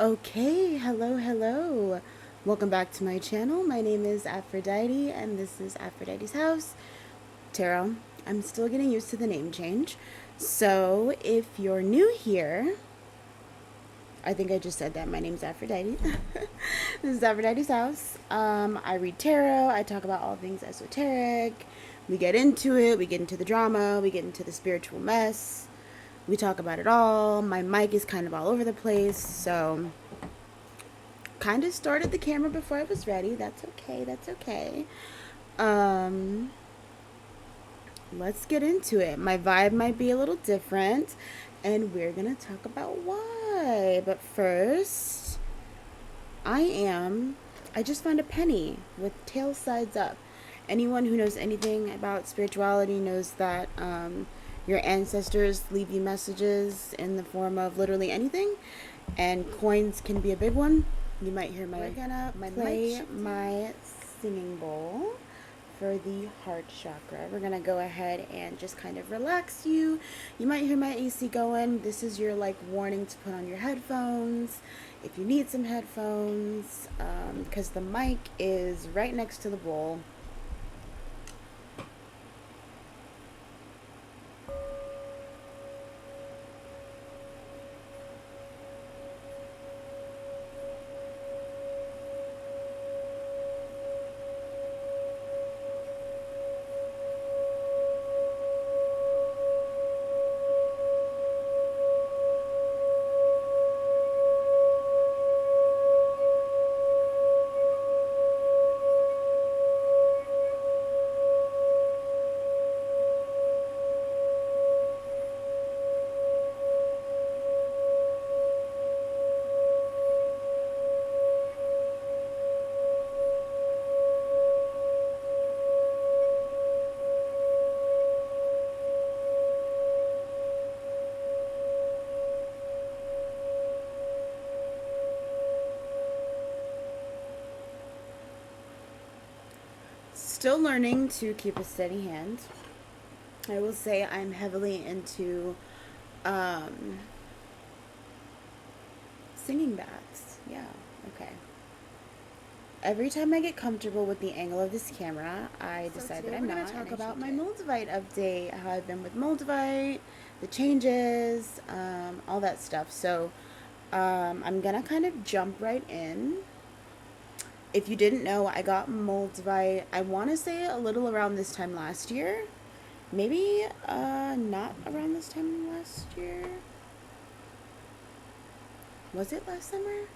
Okay, hello. Welcome back to my channel. My name is Aphrodite, and this is Aphrodite's house. Tarot. I'm still getting used to the name change. So, if you're new here, I think I just said that. My name is Aphrodite. This is Aphrodite's house. I read tarot. I talk about all things esoteric. We get into it. We get into the drama. We get into the spiritual mess. We talk about it all. My mic is kind of all over the place, so kind of started the camera before I was ready. That's okay. That's okay. Um, let's get into it. My vibe might be a little different, and we're gonna talk about why. But first, I am. I just found a penny with tail sides up. Anyone who knows anything about spirituality knows that your ancestors leave you messages in the form of literally anything, and coins can be a big one. You might hear my. We're gonna play my singing bowl for the heart chakra. We're gonna go ahead and just kind of relax you. You might hear my AC going. This is your like warning to put on your headphones if you need some headphones, because the mic is right next to the bowl. Still learning to keep a steady hand. I will say I'm heavily into um, singing baths. Yeah, okay. Every time I get comfortable with the angle of this camera, I decide that I'm not. We're going to talk about my Moldavite update, how I've been with Moldavite, the changes, all that stuff. So I'm going to kind of jump right in. If you didn't know, I got Moldavite, I want to say a little around this time last year. Maybe not around this time last year. Was it last summer?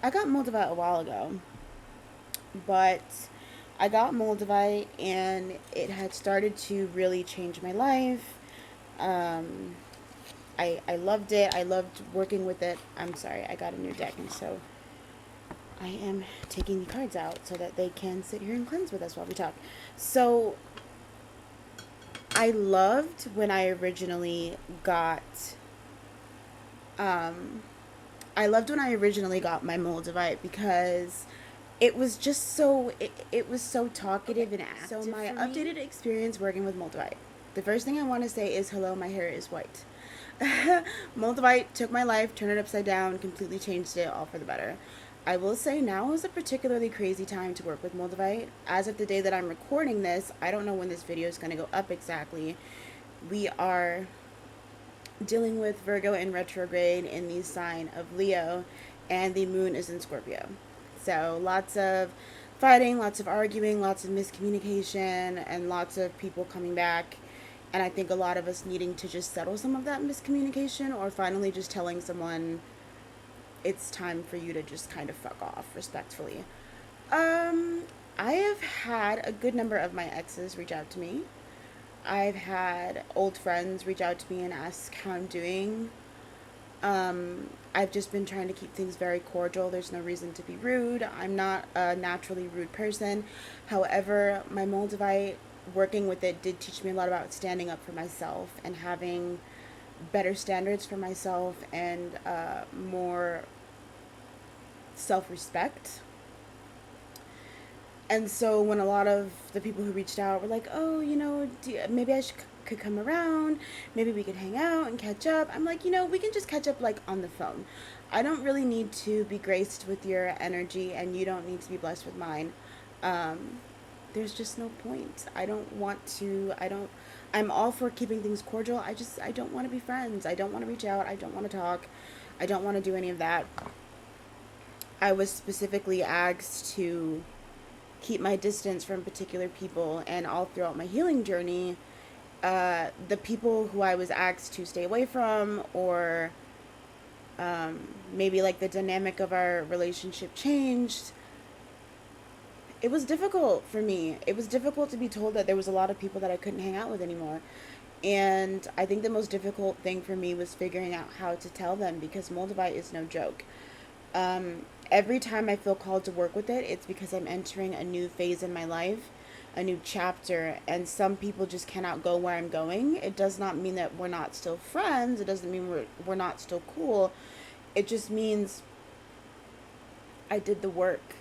I got Moldavite a while ago. But I got Moldavite and it had started to really change my life. Um, I loved it. I loved working with it. I'm sorry, I got a new deck, and so I am taking the cards out so that they can sit here and cleanse with us while we talk. So I loved when I originally got um, I loved when I originally got my Moldavite because it was just it was so talkative and active. So my updated experience working with Moldavite. The first thing I want to say is hello, my hair is white. Moldavite took my life, turned it upside down, completely changed it, all for the better. I will say now is a particularly crazy time to work with Moldavite. As of the day that I'm recording this, I don't know when this video is going to go up exactly. We are dealing with Virgo in retrograde in the sign of Leo, and the moon is in Scorpio. So lots of fighting, lots of arguing, lots of miscommunication, and lots of people coming back. And I think a lot of us needing to just settle some of that miscommunication, or finally just telling someone it's time for you to just kind of fuck off respectfully. Um, I have had a good number of my exes reach out to me. I've had old friends reach out to me and ask how I'm doing. I've just been trying to keep things very cordial. There's no reason to be rude. I'm not a naturally rude person. However, my Moldavite, working with it, did teach me a lot about standing up for myself and having better standards for myself and more self respect. And so when a lot of the people who reached out were like, oh, maybe I should could come around. Maybe we could hang out and catch up. I'm like, we can just catch up like on the phone. I don't really need to be graced with your energy, and you don't need to be blessed with mine. Um, there's just no point. I don't want to. I'm all for keeping things cordial. I don't want to be friends. I don't want to reach out. I don't want to talk. I don't want to do any of that. I was specifically asked to keep my distance from particular people, and all throughout my healing journey, the people who I was asked to stay away from, or maybe like the dynamic of our relationship changed. It was difficult for me. It was difficult to be told that there was a lot of people that I couldn't hang out with anymore. And I think the most difficult thing for me was figuring out how to tell them, because Moldavite is no joke. Every time I feel called to work with it, it's because I'm entering a new phase in my life, a new chapter, and some people just cannot go where I'm going. It does not mean that we're not still friends. It doesn't mean we're not still cool. It just means I did the work,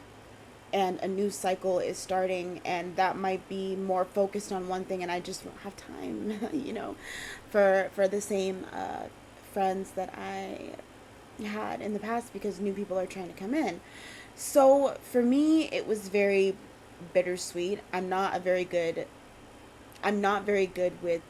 and a new cycle is starting, and that might be more focused on one thing, and I just don't have time, for the same friends that I had in the past, because new people are trying to come in. So for me, it was very bittersweet. I'm not very good with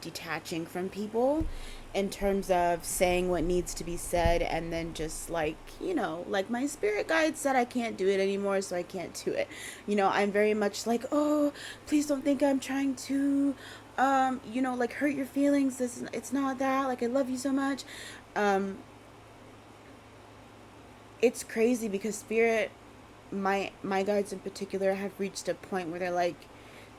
detaching from people, in terms of saying what needs to be said, and then just like, like my spirit guide said I can't do it anymore, so I can't do it. I'm very much like, oh, please don't think I'm trying to, like hurt your feelings. It's not that. Like, I love you so much. Um, it's crazy because spirit, my guides in particular, have reached a point where they're like,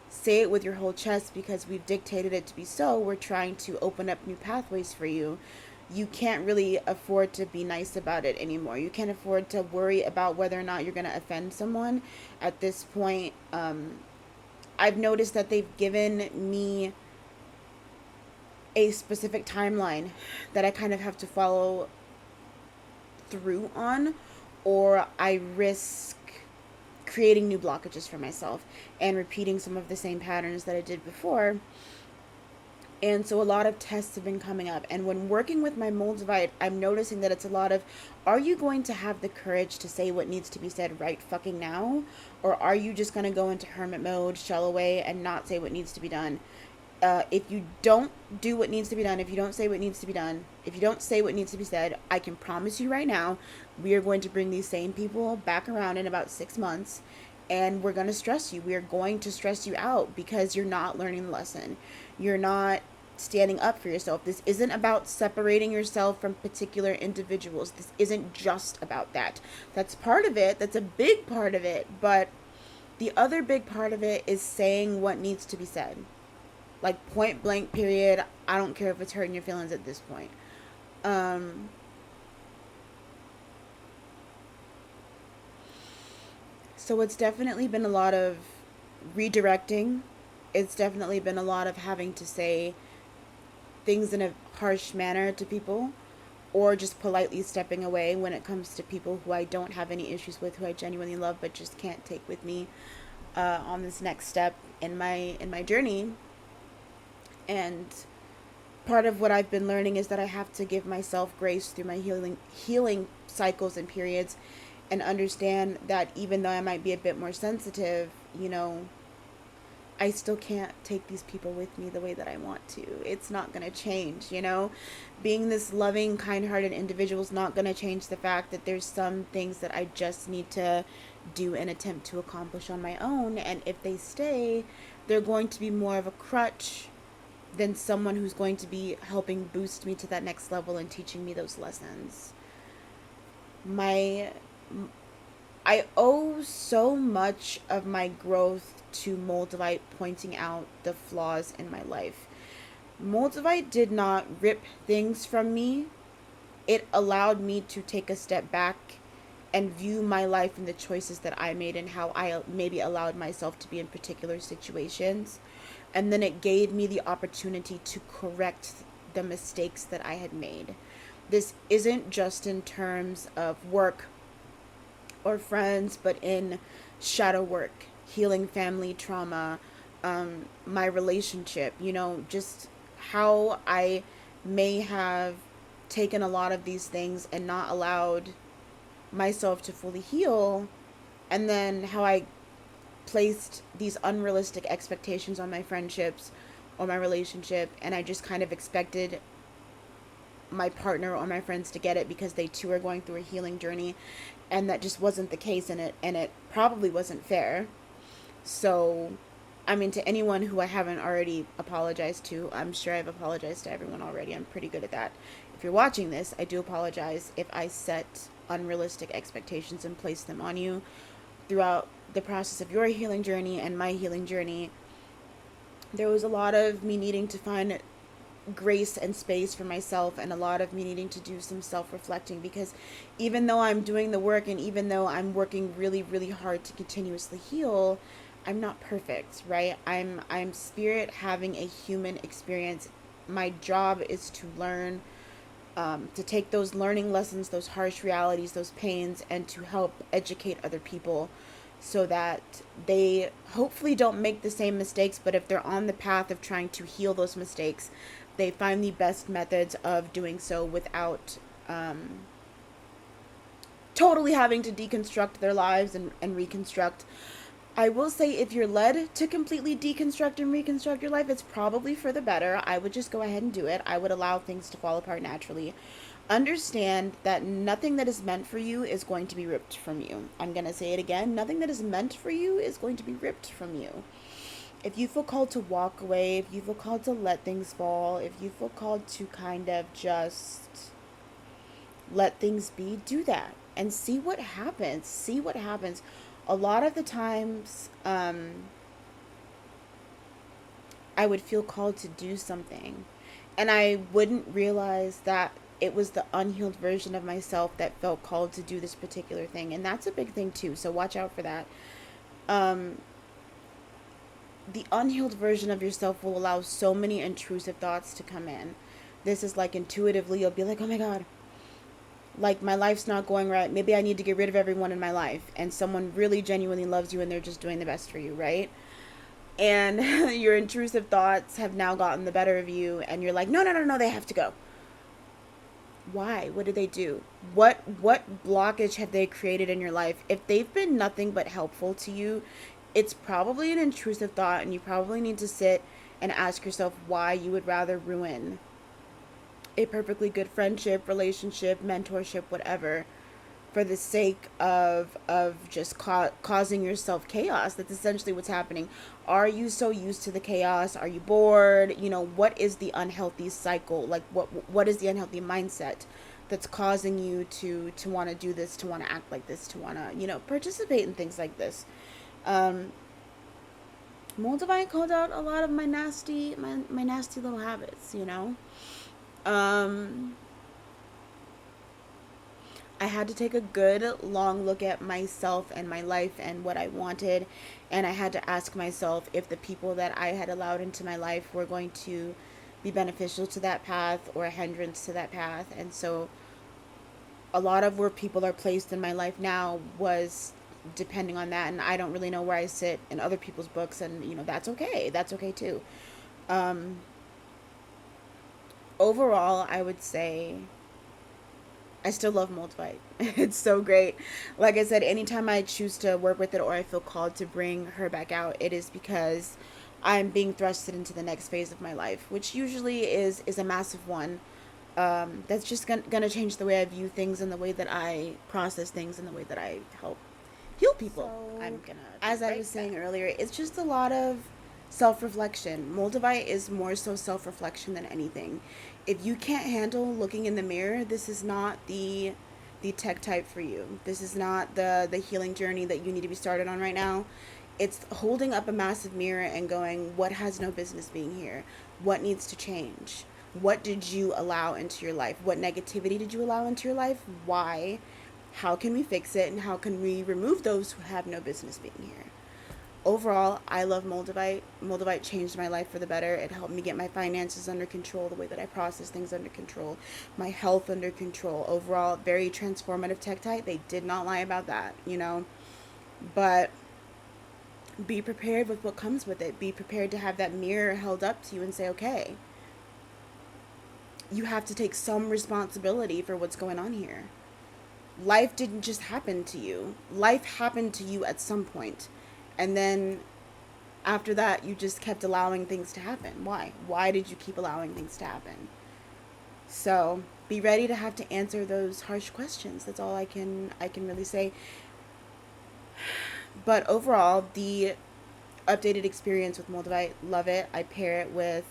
say it with your whole chest, because we've dictated it to be so. We're trying to open up new pathways for you. You can't really afford to be nice about it anymore. You can't afford to worry about whether or not you're going to offend someone at this point. I've noticed that they've given me a specific timeline that I kind of have to follow through on, or I risk creating new blockages for myself and repeating some of the same patterns that I did before. And so a lot of tests have been coming up. And when working with my Moldavite, I'm noticing that it's a lot of, are you going to have the courage to say what needs to be said right fucking now? Or are you just going to go into hermit mode, shell away, and not say what needs to be done? If you don't do what needs to be done, if you don't say what needs to be done, if you don't say what needs to be said, I can promise you right now, we are going to bring these same people back around in about 6 months, and we're going to stress you. We are going to stress you out because you're not learning the lesson. You're not standing up for yourself. This isn't about separating yourself from particular individuals. This isn't just about that. That's part of it. That's a big part of it. But the other big part of it is saying what needs to be said. Like, point blank, period. I don't care if it's hurting your feelings at this point. So it's definitely been a lot of redirecting. It's definitely been a lot of having to say things in a harsh manner to people, or just politely stepping away when it comes to people who I don't have any issues with, who I genuinely love, but just can't take with me on this next step in my journey. And part of what I've been learning is that I have to give myself grace through my healing cycles and periods, and understand that even though I might be a bit more sensitive, I still can't take these people with me the way that I want to. It's not going to change, Being this loving, kind-hearted individual is not going to change the fact that there's some things that I just need to do and attempt to accomplish on my own. And if they stay, they're going to be more of a crutch than someone who's going to be helping boost me to that next level and teaching me those lessons. I owe so much of my growth to Moldavite pointing out the flaws in my life. Moldavite did not rip things from me. It allowed me to take a step back and view my life and the choices that I made, and how I maybe allowed myself to be in particular situations. And then it gave me the opportunity to correct the mistakes that I had made. This isn't just in terms of work or friends, but in shadow work, healing family trauma, my relationship, just how I may have taken a lot of these things and not allowed myself to fully heal, and then how I placed these unrealistic expectations on my friendships or my relationship, and I just kind of expected my partner or my friends to get it because they too are going through a healing journey, and that just wasn't the case, and it probably wasn't fair. So, I mean, to anyone who I haven't already apologized to, I'm sure I've apologized to everyone already. I'm pretty good at that. If you're watching this, I do apologize if I set unrealistic expectations and place them on you throughout the process of your healing journey and my healing journey. There was a lot of me needing to find grace and space for myself, and a lot of me needing to do some self-reflecting, because even though I'm doing the work and even though I'm working really, really hard to continuously heal, I'm not perfect, right? I'm spirit having a human experience. My job is to learn, to take those learning lessons, those harsh realities, those pains, and to help educate other people so that they hopefully don't make the same mistakes, but if they're on the path of trying to heal those mistakes, they find the best methods of doing so without totally having to deconstruct their lives and reconstruct. I will say, if you're led to completely deconstruct and reconstruct your life, it's probably for the better. I would just go ahead and do it. I would allow things to fall apart naturally. Understand that nothing that is meant for you is going to be ripped from you. I'm going to say it again. Nothing that is meant for you is going to be ripped from you. If you feel called to walk away, if you feel called to let things fall, if you feel called to kind of just let things be, do that and see what happens. See what happens. A lot of the times, I would feel called to do something, and I wouldn't realize that it was the unhealed version of myself that felt called to do this particular thing. And that's a big thing too. So watch out for that. The unhealed version of yourself will allow so many intrusive thoughts to come in. This is like intuitively, you'll be like, oh my God, like my life's not going right. Maybe I need to get rid of everyone in my life. And someone really genuinely loves you and they're just doing the best for you, right? And your intrusive thoughts have now gotten the better of you, and you're like, no, no, no, no, they have to go. Why? What did they do? What blockage have they created in your life? If they've been nothing but helpful to you, it's probably an intrusive thought, and you probably need to sit and ask yourself why you would rather ruin a perfectly good friendship, relationship, mentorship, whatever, for the sake of just causing yourself chaos. That's essentially what's happening. Are you so used to the chaos? Are you bored? What is the unhealthy cycle? Like what is the unhealthy mindset that's causing you to want to do this, to want to act like this, to want to participate in things like this? Moldavite called out a lot of my nasty little habits. I had to take a good long look at myself and my life and what I wanted, and I had to ask myself if the people that I had allowed into my life were going to be beneficial to that path or a hindrance to that path. And so a lot of where people are placed in my life now was depending on that, and I don't really know where I sit in other people's books, and that's okay. That's okay too. Overall, I would say I still love Moldavite. It's so great. Like I said, anytime I choose to work with it or I feel called to bring her back out, it is because I'm being thrusted into the next phase of my life, which usually is a massive one. That's just gonna change the way I view things and the way that I process things and the way that I help heal people. So, as I was saying earlier, it's just a lot of self-reflection. Moldavite is more so self-reflection than anything. If you can't handle looking in the mirror, this is not the Tektite for you. This is not the healing journey that you need to be started on right now. It's holding up a massive mirror and going, what has no business being here? What needs to change? What did you allow into your life? What negativity did you allow into your life? Why? How can we fix it? And how can we remove those who have no business being here? Overall, I love Moldavite. Moldavite changed my life for the better. It helped me get my finances under control, the way that I process things under control, my health under control. Overall, very transformative Tektite. They did not lie about that, But Be prepared with what comes with it. Be prepared to have that mirror held up to you and say, okay, you have to take some responsibility for what's going on here. Life didn't just happen to you. Life happened to you at some point. And then after that, you just kept allowing things to happen. Why? Why did you keep allowing things to happen? So be ready to have to answer those harsh questions. That's all I can really say. But overall, the updated experience with Moldavite, love it. I pair it with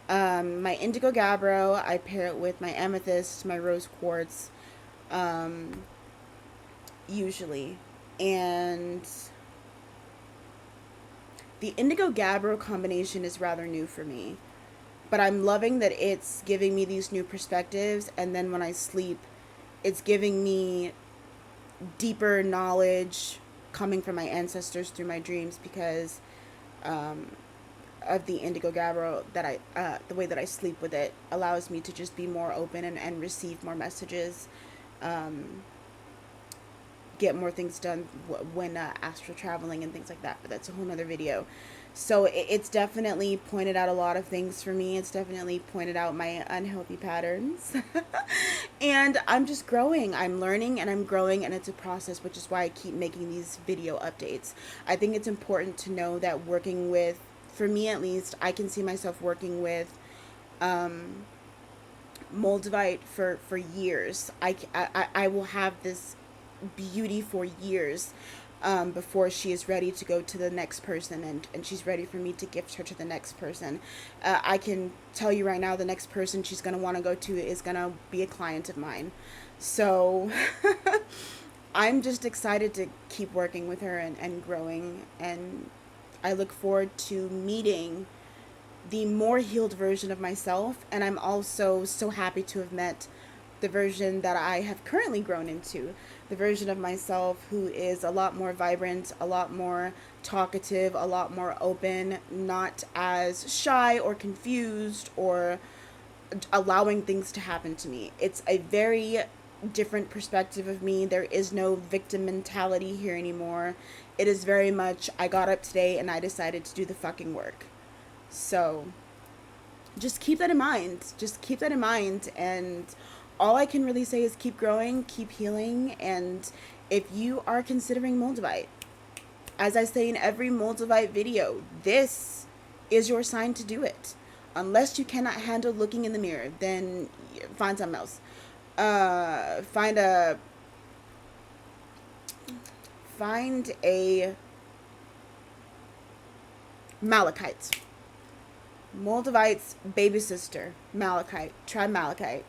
my indigo gabbro. I pair it with my amethyst, my rose quartz, usually. And the indigo gabbro combination is rather new for me. But I'm loving that it's giving me these new perspectives, and then when I sleep, it's giving me deeper knowledge coming from my ancestors through my dreams, because of the indigo gabbro, that the way that I sleep with it allows me to just be more open and receive more messages, get more things done when astral traveling and things like that. But that's a whole nother video. So it's definitely pointed out a lot of things for me. It's definitely pointed out my unhealthy patterns. And I'm just growing. I'm learning and I'm growing, and it's a process, which is why I keep making these video updates. I think it's important to know that working with, for me at least, I can see myself working with Moldavite for years. I will have this beauty for years, before she is ready to go to the next person, and she's ready for me to gift her to the next person. I can tell you right now, the next person she's going to want to go to is going to be a client of mine. So I'm just excited to keep working with her and growing, and I look forward to meeting the more healed version of myself. And I'm also so happy to have met the version that I have currently grown into, the version of myself who is a lot more vibrant, a lot more talkative, a lot more open, not as shy or confused or allowing things to happen to me. It's a very different perspective of me. There is no victim mentality here anymore. It is very much, I got up today and I decided to do the fucking work. So just keep that in mind. Just keep that in mind. And all I can really say is keep growing, keep healing. And if you are considering Moldavite, as I say in every Moldavite video, this is your sign to do it. Unless you cannot handle looking in the mirror, then find something else. Find a malachite. Moldavite's baby sister, malachite. Try malachite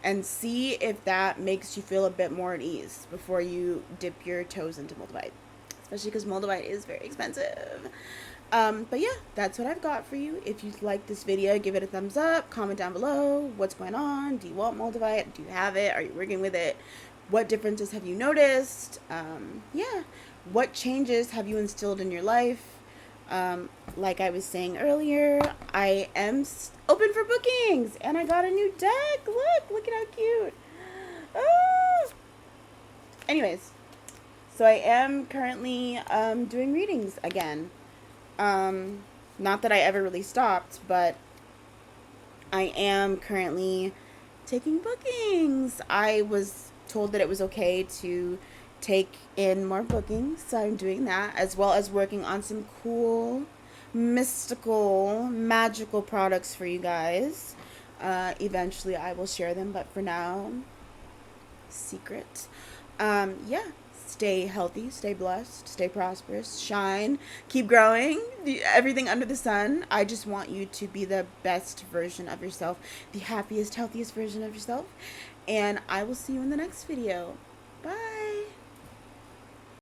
and see if that makes you feel a bit more at ease before you dip your toes into Moldavite. Especially because Moldavite is very expensive. But yeah, that's what I've got for you. If you like this video, give it a thumbs up. Comment down below. What's going on? Do you want Moldavite? Do you have it? Are you working with it? What differences have you noticed? Yeah. What changes have you instilled in your life? Like I was saying earlier, I am open for bookings, and I got a new deck. Look at how cute. Ah! Anyways, so I am currently doing readings again. Not that I ever really stopped, but I am currently taking bookings. I was told that it was okay to take in more bookings, so I'm doing that, as well as working on some cool, mystical, magical products for you guys. Eventually I will share them, but for now, secret. Yeah. Stay healthy, stay blessed, stay prosperous, shine, keep growing, everything under the sun. I just want you to be the best version of yourself, the happiest, healthiest version of yourself. And I will see you in the next video. Bye.